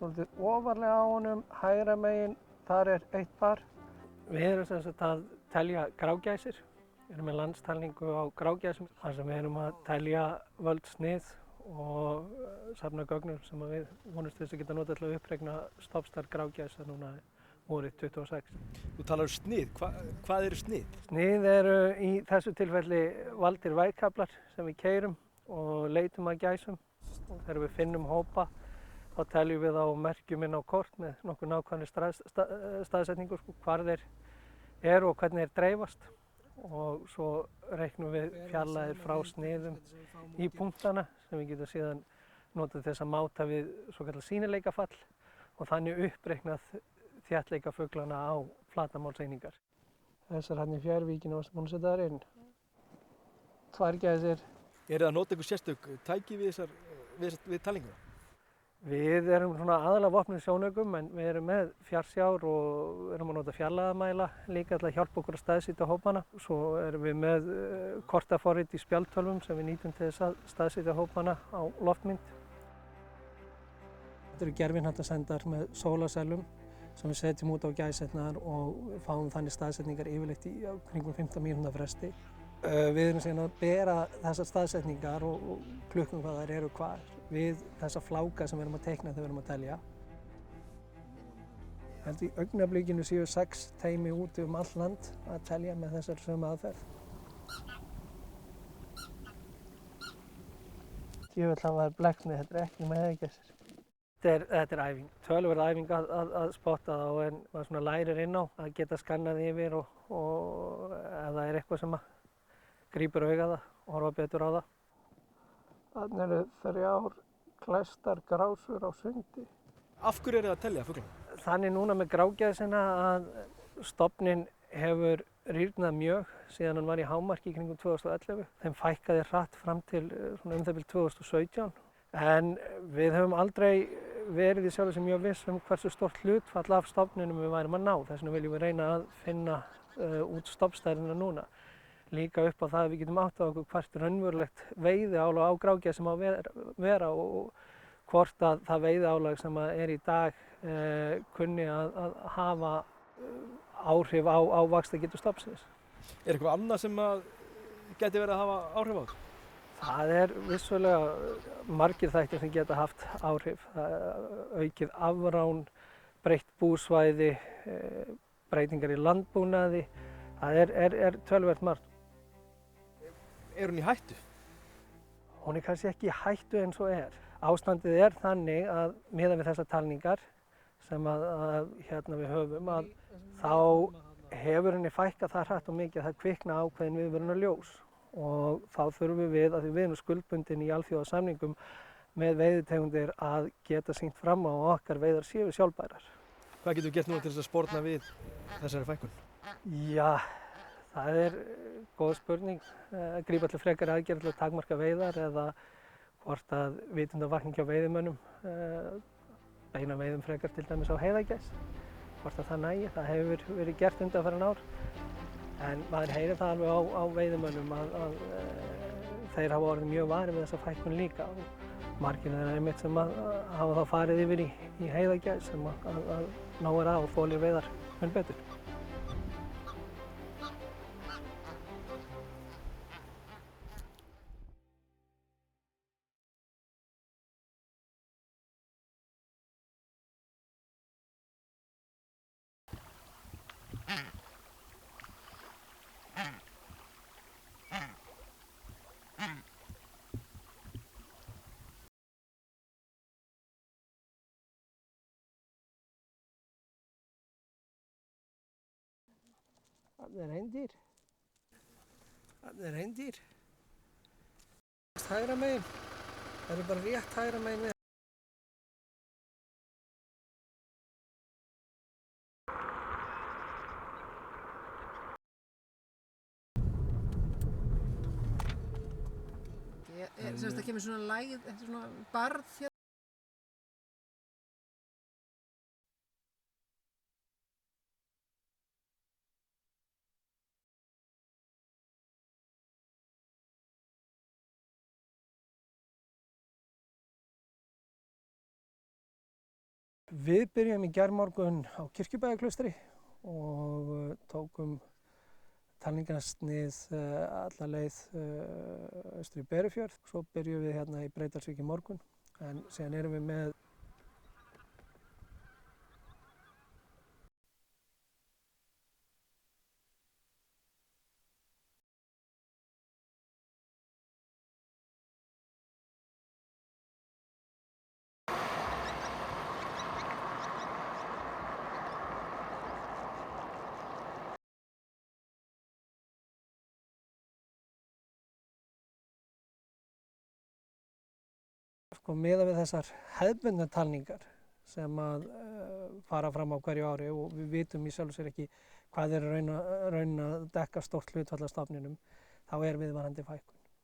svolítið ofarlega á honum, hægra megin, þar eitt par. Við erum sem sagt að telja grágæsir. Við erum með landstalningu á grágæsum, þar sem við erum að telja völd snið og safna gögnum sem við vonumst þess að geta notað til að uppreikna stofnstærð grágæsa núna vorið 26. Þú talar snið. Hvað eru snið? Snið eru í þessu tilfelli valdir vægkaflar sem við keyrum og leitum að gæsum. Og þegar við finnum hópa þá teljum við á merkjum inn á kort með nokkuð nákvæmri staðsetningu, hvar þeir eru og hvernig þeir dreifast. Og svo reiknum við fjarlægðir frá sniðum í punktana sem við getum síðan notað til þess að máta við svokallað sýnileikafall og þannig uppreiknað þéttleika fuglana á flatarmálseiningar. Þessar hérna í fjærvíkinu varstu búin að setja þar inn. Tvær gæsir. Eru það að nota einhver sérstök tæki við talninguna? Við erum svona aðalega vopnuð sjónaugum en við erum með fjarsjár og erum að nota fjarlægðarmæla líka til að hjálpa okkur að staðsetja hópana. Svo erum við með kortaforrit í spjaldtölvum sem við nýtum til þess að staðsetja hópana á loftmynd. Þetta eru gervihnattasendar með sólarsellum sem við setjum út á gæsirnar og fáum þannig staðsetningar yfirleitt í kringum 15 mínútna fresti. Við erum síðan að bera þessar staðsetningar og klukkum hvað þær eru hvar við þessa fláka sem við erum að teikna þegar við erum að telja. Ég held í augnablikinu séu 6 teymi úti um allt land að telja með þessar sömu aðferð. Djöfull hafa þær blekknir, þetta ekki með heiðgæsir. Þetta er æfing, töluverð æfing að spotta þá en maður svona lærir inn á að geta skannað yfir og ef það er eitthvað sem grípur augað og horfa betur á það. Þarna eru 3 klestar grásur á sundi. Af hverju eru það að telja fuglana? Þannig núna með grágæsina að stofninn hefur rýrnað mjög síðan hann var í hámarki í kringum 2011. Þeim fækkaði hratt fram til það bil 2017. En við höfum aldrei verið í sjálfu sér mjög viss hversu stórt hlutfall af stofninum við værum að ná. Þess vegna viljum við reyna að finna út stofnstærðina núna. Líka upp á það að við getum áttað okkur hvert raunverulegt veiðiálag á grágæsi má vera og hvort að það veiðiálag sem er í dag kunni að hafa áhrif á vaxtargetu stofnsins. Er eitthvað annað sem geti verið að hafa áhrif á þetta? Það er vissulega margir þættir sem geta haft áhrif. Aukið afrán, breytt búsvæði, breytingar í landbúnaði. Það er töluvert margt. Er hún í hættu? Hún er kannski ekki í hættu eins og er. Ástandið er þannig að miðað við þessar talningar sem við höfum að þá hefur henni fækkað það hratt og mikið að það kvikna ákveðin viðvörunarljós og þá þurfum við að því við erum skuldbundin í alþjóðasamningum með veiðitegundir að geta sýnt fram á að okkar veiðar séu sjálfbærar. Hvað getum við gert núna til þess að sporna við þessari fækkun? Já, það er góð spurning. Grípa til frekari aðgerðir til að takmarka veiðar eða hvort að vitundavakning hjá veiðimönnum beina veiðum frekar til dæmis á heiðagæs. Hvort að það nægi, það hefur verið gert undanfarin ár. En maður heyrir það alveg á veiðimönnum að þeir hafa orðið mjög varir við þessa fækkun líka. Margir þeirra einmitt sem hafa þá farið yfir í heiðagæs sem að ná að og þolir veiðar mun betur. Það er hreindýr. Það er hreindýr. Hægra megin. Það er bara rétt hægra megin við. Það kemur svona lægð, þetta er svona barð hérna. Við byrjum í gærmorgun á Kirkjubæjarklaustri og tókum talningarsnið alla leið austur í Berufjörð. Svo byrjum við hérna í Breiðdalsvík í morgun en síðan erum við með miðað við þessar hefðbundnu talningar sem að fara fram á hverju ári og við vitum í sjálfu sér ekki hvað er raun að dekka stórt hlutfall af stofninum, þá er viðvarandi fækkun.